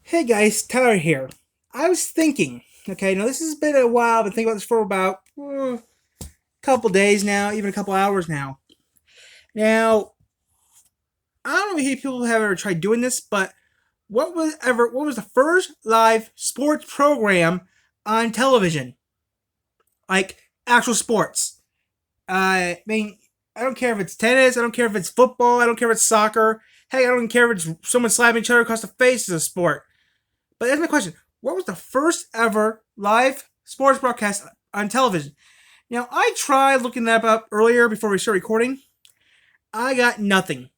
Hey guys, Tyler here. I was thinking, okay, now this has been a while. I've been thinking about this for about a couple days now, even a couple hours now. Now, I don't know if people have ever tried doing this, but what was the first live sports program on television? Like actual sports. I mean, I don't care if it's tennis, I don't care if it's football, I don't care if it's soccer. Hey, I don't care if it's someone slapping each other across the face as a sport. But that's my question. What was the first ever live sports broadcast on television? Now, I tried looking that up earlier before we started recording. I got nothing.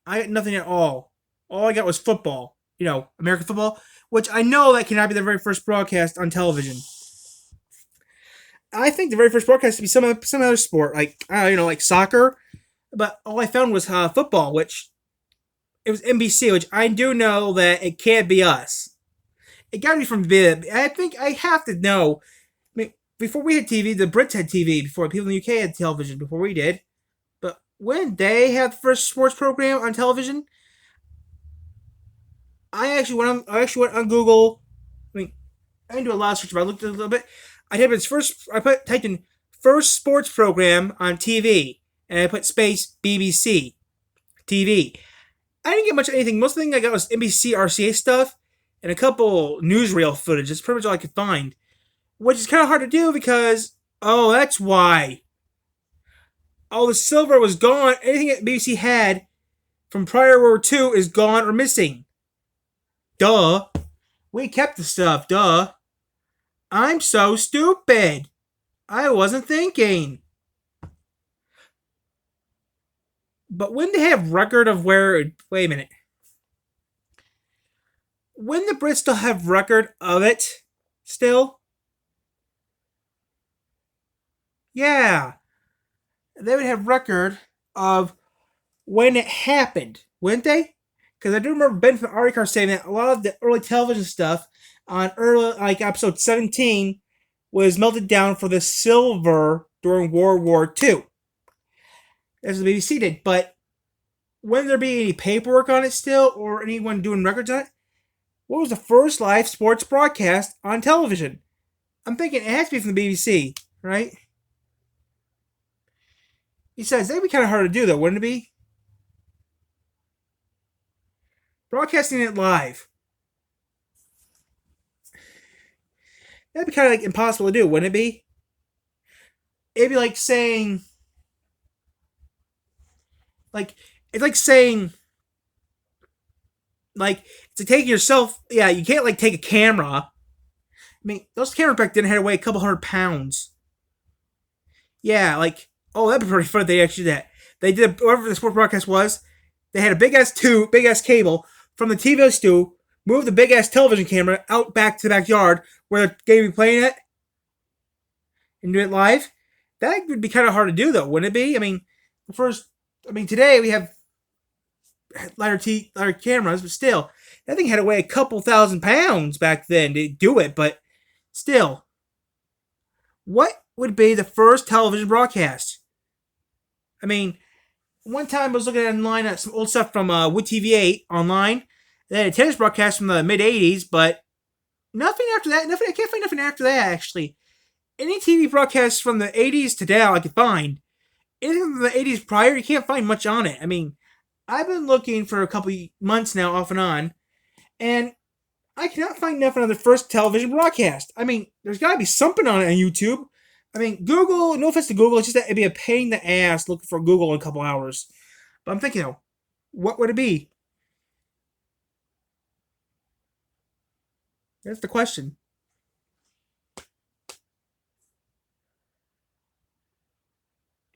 I got nothing at all. All I got was football. American football, which I know that cannot be the very first broadcast on television. I think the very first broadcast to be some other sport, like like soccer. But all I found was football, which it was NBC, which I do know that it can't be us. It got to be from Viv. I think I have to know. I mean, before we had TV, the Brits had TV. Before people in the UK had television, before we did. But when they had the first sports program on television, I actually went on Google. I mean, I didn't do a lot of search, but I looked at it a little bit. I typed in first. Typed in first sports program on TV, and I put space BBC TV. I didn't get much of anything. Most of the thing I got was NBC RCA stuff and a couple newsreel footage. That's pretty much all I could find, which is kind of hard to do because that's why all the silver was gone. Anything that BBC had from prior World War II is gone or missing. Duh. We kept the stuff. Duh. I'm so stupid. I wasn't thinking. But when they have record of where? Wait a minute. When the Brits still have record of it? Still? Yeah. They would have record of when it happened, wouldn't they? Because I do remember Ben from Arcar saying that a lot of the early television stuff on early, like episode 17, was melted down for the silver during World War II, as the BBC did. But when there be any paperwork on it still, or anyone doing records on it, what was the first live sports broadcast on television? I'm thinking it has to be from the BBC, right? Besides, that'd be kind of hard to do, though, wouldn't it be? Broadcasting it live. That'd be kind of like impossible to do, wouldn't it be? It'd be like saying, like, it's like saying, like, to take yourself, yeah, you can't, like, take a camera. I mean, those cameras back then had to weigh a couple 100 pounds. Yeah, like, oh, that'd be pretty fun if they actually did that. They did, whatever the sports broadcast was, they had a big ass cable from the TV stu, moved the big ass television camera out back to the backyard where the game would be playing at, and do it live. That would be kind of hard to do, though, wouldn't it be? I mean, today we have lighter cameras, but still, that thing had to weigh a couple 1,000 pounds back then to do it. But still, what would be the first television broadcast? I mean, one time I was looking at online at some old stuff from Wood TV 8 online. They had a tennis broadcast from the mid '80s, but nothing after that. Nothing. I can't find nothing after that actually. Any TV broadcasts from the '80s to now I could find. Anything from the '80s prior, you can't find much on it. I mean, I've been looking for a couple months now, off and on, and I cannot find nothing on the first television broadcast. I mean, there's got to be something on it on YouTube. I mean, Google, no offense to Google, it's just that it'd be a pain in the ass looking for Google in a couple hours. But I'm thinking, what would it be? That's the question.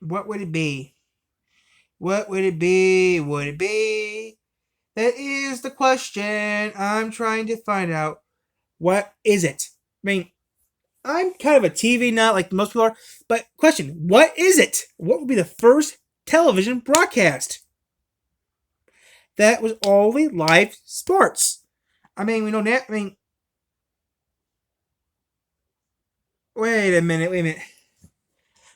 What would it be? What would it be? Would it be? That is the question I'm trying to find out. What is it? I mean, I'm kind of a TV nut like most people are, but question, what is it? What would be the first television broadcast that was only live sports? I mean, we know that. I mean, wait a minute.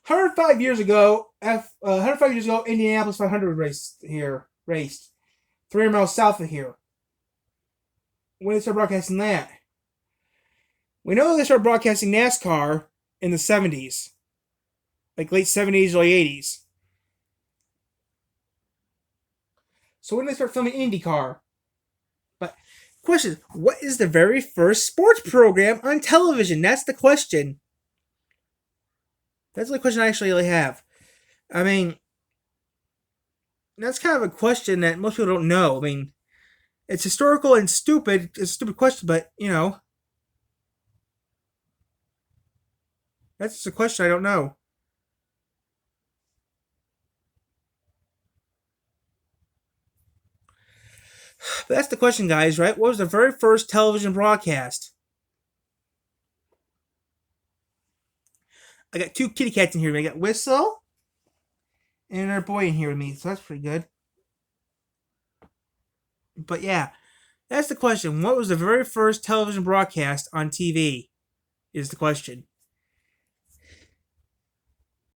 105 years ago, 105 years ago, Indianapolis 500 raced here, raced 300 miles south of here. when they started broadcasting that. We know they started broadcasting NASCAR in the 70s. Like late 70s, early 80s. So when did they start filming IndyCar? But question, what is the very first sports program on television? That's the question. That's the only question I actually have. I mean, that's kind of a question that most people don't know. I mean, it's historical and stupid. It's a stupid question, but, that's just a question I don't know. But that's the question, guys, right? What was the very first television broadcast? I got two kitty cats in here. I got Whistle and our boy in here with me, so that's pretty good. But yeah, that's the question. What was the very first television broadcast on TV? Is the question.